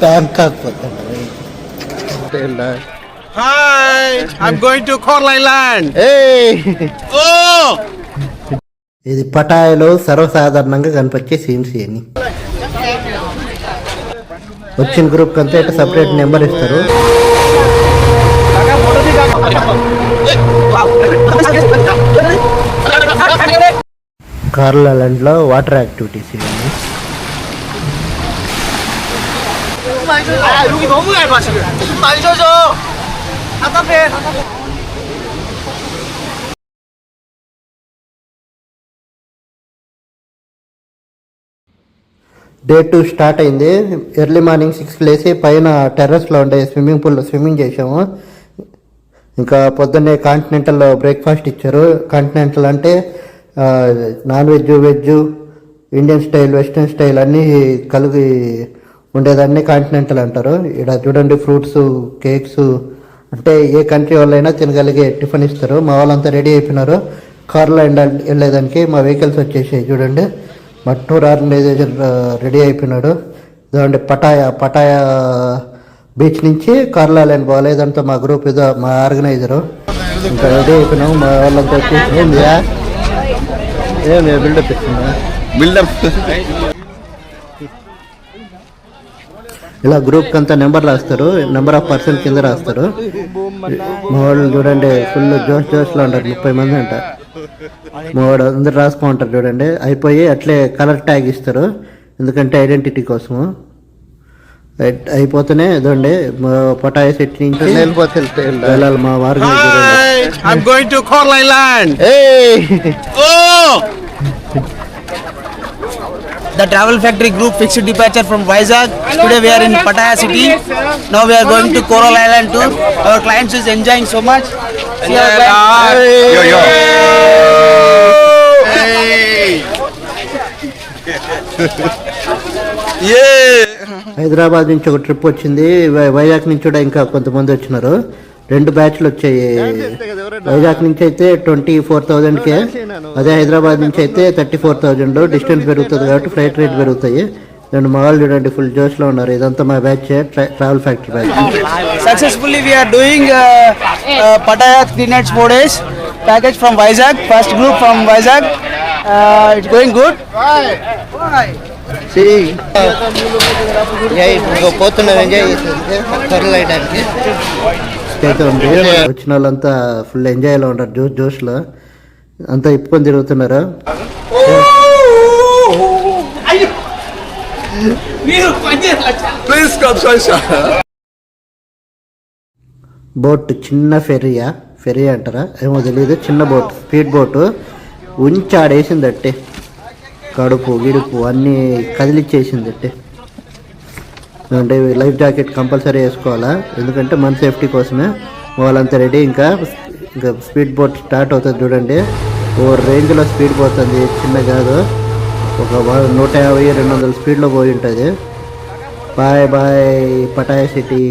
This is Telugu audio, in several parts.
Bangkok. Hi, I'm going to Coral Island. Oh! ఇది పటాయలో సర్వసాధారణంగా కనిపించే సీన్స్ అని వచ్చిన గ్రూప్ అంతా సపరేట్ నెంబర్ ఇస్తారు. కోరల్ ఐలాండ్ లో వాటర్ యాక్టివిటీస్ ఇవన్నీ. 여기 너무 얇아 지금. 좀 많이 젖어. 답답해. డే 2 స్టార్ట్ అయింది. ఎర్లీ మార్నింగ్ 6 లేసి పైన టెర్రస్లో ఉండే స్విమ్మింగ్ పూల్లో స్విమ్మింగ్ చేసాము. ఇంకా పొద్దున్నే కాంటినెంటల్లో బ్రేక్ఫాస్ట్ ఇచ్చారు. కాంటినెంటల్ అంటే non veg, veg, Indian style, western style అన్నీ కలిగి ఉండేదాన్ని కాంటినెంటల్ అంటారు. ఇక్కడ చూడండి ఫ్రూట్స్, కేక్స్, అంటే ఏ కంట్రీ వాళ్ళైనా తినగలిగే టిఫిన్ ఇస్తారు. మా వాళ్ళంతా రెడీ అయిపోయినారు కార్లో వెళ్ళేదానికి. మా వెహికల్స్ వచ్చేసాయి చూడండి. మా టూర్ ఆర్గనైజేషన్ రెడీ అయిపోయినాడు. చూడండి పటాయ బీచ్ నుంచి కోరల్ ఐలాండ్ పోవాలి. ఇదంతా మా గ్రూప్, ఇదో మా ఆర్గనైజరు. ఇంకా రెడీ అయిపోయినాము. మా వాళ్ళంతా వచ్చేసి ఏమి బిల్డప్ ఇస్తున్నా ఇలా గ్రూప్కి అంతా నెంబర్ రాస్తారు. నెంబర్ ఆఫ్ పర్సన్ కింద రాస్తారు. మా వాళ్ళు చూడండి ఫుల్ జోష్లో ఉంటారు. 30 మంది అంట. మా వాడు అందరు రాసుకుంటారు చూడండి. అయిపోయి అట్లే కలర్ ట్యాగ్ ఇస్తారు, ఎందుకంటే ఐడెంటిటీ కోసము. అయిపోతేనే ఇదండి పటాయ సెట్ నుంచి వెళ్ళాలి మా మార్గం. The travel factory group fixed departure from Vizag. Today we are in Pattaya city. Now we are going to Coral Island tour. Our clients is enjoying so much. See our clients. Yo yo. Hey. Yeah. Hyderabad నుంచి ఒక ట్రిప్ వచ్చింది. వైజాగ్ నుంచి కూడా ఇంకా కొంతమంది వచ్చినారు. 2 బ్యాచ్లు వచ్చాయి. వైజాగ్ నుంచి అయితే 24,000కే, అదే హైదరాబాద్ నుంచి అయితే 34,000. డిస్టెన్స్ పెరుగుతుంది కాబట్టి ఫ్లైట్ రేట్ పెరుగుతాయి. రెండు మా వాళ్ళు చూడండి ఫుల్ జోష్లో ఉన్నారు. ఇదంతా మా batch, travel factory batch. Successfully we are doing Pattaya 3 nights 4 days package from Vizag. First group from Vizag. It's going good. పోతున్నాం ఎంజాయ్ చేసేది కోరల్ ఐలాండ్కి. వచ్చిన వాళ్ళంతా ఫుల్ ఎంజాయ్లో ఉంటారు, జోష్లో అంతా ఇప్పుకొని తిరుగుతున్నారు. బోట్ చిన్న ఫెరీ అంటారా ఏమో తెలియదు. చిన్న బోట్, స్పీడ్ బోటు ఉంచాడేసిందట్టే. కడుపు గిడుపు అన్నీ కదిలిచ్చేసిందట్టే. అంటే లైఫ్ జాకెట్ కంపల్సరీ వేసుకోవాలా, ఎందుకంటే మన సేఫ్టీ కోసమే. వాళ్ళంతా రెడీ. ఇంకా స్పీడ్ బోట్ స్టార్ట్ అవుతుంది చూడండి. ఓ రేంజ్లో స్పీడ్ పోతుంది, చిన్న కాదు. ఒక 150-200 స్పీడ్లో పోయి ఉంటుంది. Bye bye Pattaya city.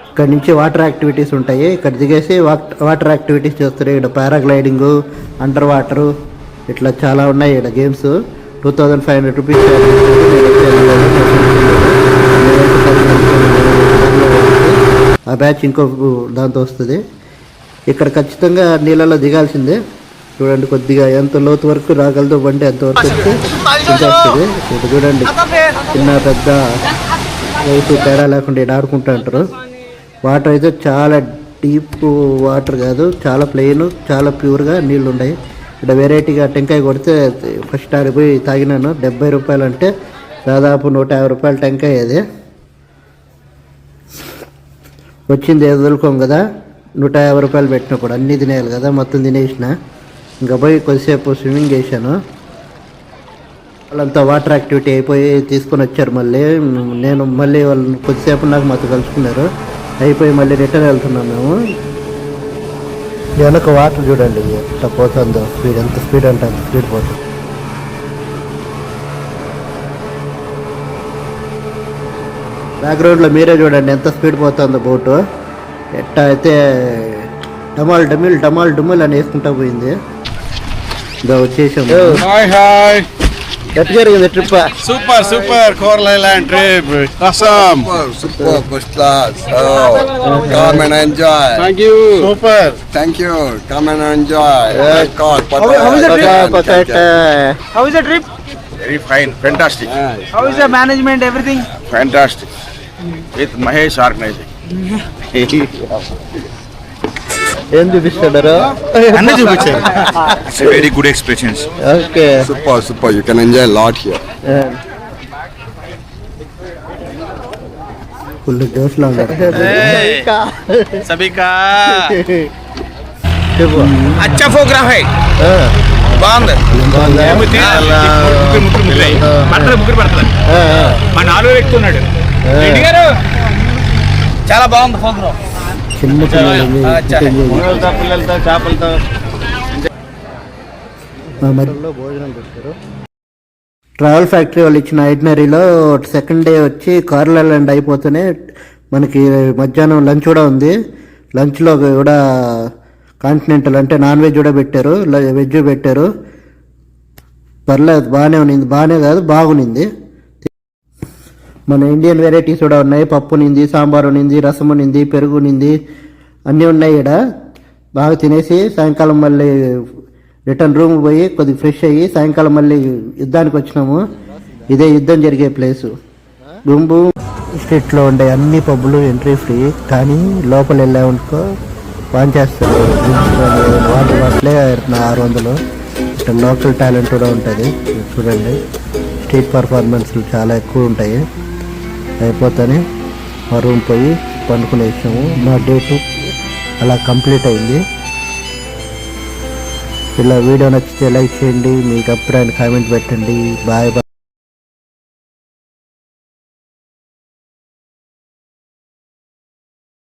ఇక్కడ నుంచి వాటర్ యాక్టివిటీస్ ఉంటాయి. ఇక్కడ దిగేసి వాటర్ యాక్టివిటీస్ చేస్తారు. ఇక్కడ పారాగ్లైడింగు, అండర్ వాటరు, ఇట్లా చాలా ఉన్నాయి ఇక్కడ గేమ్స్. 2,500 రూపీస్. ఆ బ్యాచ్ ఇంకో దాంతో వస్తుంది. ఇక్కడ ఖచ్చితంగా నీళ్ళలో దిగాల్సిందే. చూడండి కొద్దిగా ఎంత లోతు వరకు రాగలదో బండి అంతవరకు వచ్చి దిగేస్తుంది. ఇక్కడ చూడండి చిన్న పెద్ద వయసు తేడా లేకుండా ఇక్కడ ఆడుకుంటూ ఉంటారు. వాటర్ అయితే చాలా డీప్ వాటర్ కాదు, చాలా ప్లెయిన్, చాలా ప్యూర్గా నీళ్ళు ఉన్నాయి. ఇక్కడ వెరైటీగా టెంకాయ కొడితే ఫస్ట్ ఆడిపోయి తాగినాను. 70 రూపాయలు అంటే దాదాపు 150 రూపాయల టెంకాయ. అది వచ్చింది వదులుకోం కదా, 150 రూపాయలు పెట్టినా కూడా అన్నీ తినేయాలి కదా, మొత్తం తినేసిన. ఇంకా పోయి కొద్దిసేపు స్విమ్మింగ్ చేశాను. వాళ్ళంతా వాటర్ యాక్టివిటీ అయిపోయి తీసుకొని వచ్చారు. నేను మళ్ళీ వాళ్ళు కొద్దిసేపు నాకు మాతో కలుసుకున్నారు. అయిపోయి మళ్ళీ రిటర్న్ వెళ్తున్నాం మేము. వెనక వాటర్ చూడండి ఎట్లా పోతుందో, స్పీడ్ ఎంత స్పీడ్ అంటే అంత స్పీడ్ పోతుంది. బ్యాక్గ్రౌండ్లో మీరే చూడండి ఎంత స్పీడ్ పోతుందో బోటు. ఎట్టా అయితే డమాల్ డమిల్ అని వేసుకుంటా పోయింది. ఇంకా వచ్చేసాము. Hi. ఎట్లా జరిగింది trip? Super. Coral Island trip. Awesome. Super, first class. Oh, come and enjoy. Thank you. Super. Thank you. Come and enjoy. God, how is the trip? పతాట. How is the trip? Very fine. Fantastic. How is the management, everything? Fantastic. With Mahesh organizing. ఏం చూపిస్తాడారు? అన్నీ చూపించారు. It's a very good experience. Okay. Super. You can enjoy a lot here. Full జోష్లో ఉన్నారు. सभी का చెప్పు. अच्छा प्रोग्राम है. బాగుంది. ముగ్గురు పడతారు. మా 4 వ్యక్తి ఉన్నాడు. చాలా బాగుంది ప్రోగ్రామ్. చిన్న పిల్లలు పిల్లలతో చేపలతో మా మధ్యలో భోజనం పెట్టారు. ట్రావెల్ ఫ్యాక్టరీ వాళ్ళు ఇచ్చిన ఐటనరీలో సెకండ్ డే వచ్చి కోరల్ ఐలాండ్ అయిపోతేనే మనకి మధ్యాహ్నం లంచ్ కూడా ఉంది. లంచ్లో కూడా కాంటినెంటల్ అంటే నాన్ వెజ్ కూడా పెట్టారు, వెజ్ పెట్టారు. పర్లేదు, బాగానే కాదు బాగునింది. మన ఇండియన్ వెరైటీస్ కూడా ఉన్నాయి. పప్పు నింది, సాంబార్ ఉన్నింది, రసం ఉన్నింది, పెరుగు ఉన్నింది, అన్నీ ఉన్నాయి. ఇక్కడ బాగా తినేసి సాయంకాలం మళ్ళీ రిటర్న్ రూమ్ పోయి కొద్దిగా ఫ్రెష్ అయ్యి సాయంకాలం మళ్ళీ యుద్ధానికి వచ్చినాము. ఇదే యుద్ధం జరిగే ప్లేసు. గుంబు స్ట్రీట్లో ఉండే అన్ని పబ్బులు ఎంట్రీ ఫ్రీ, కానీ లోపల వెళ్ళామనుకో బాగా చేస్తారు. వాటర్ బాటిలే 600. ఇక్కడ లోకల్ టాలెంట్ కూడా ఉంటుంది. చూడండి, స్ట్రీట్ పర్ఫార్మెన్స్లు చాలా ఎక్కువ ఉంటాయి. అయిపోతానే మా రూమ్ పోయి పండుకునేసాము. మా డే 2 అలా కంప్లీట్ అయింది. ఇలా వీడియో నచ్చితే లైక్ చేయండి, మీకు అభిప్రాయాన్ని కామెంట్ పెట్టండి. బాయ్.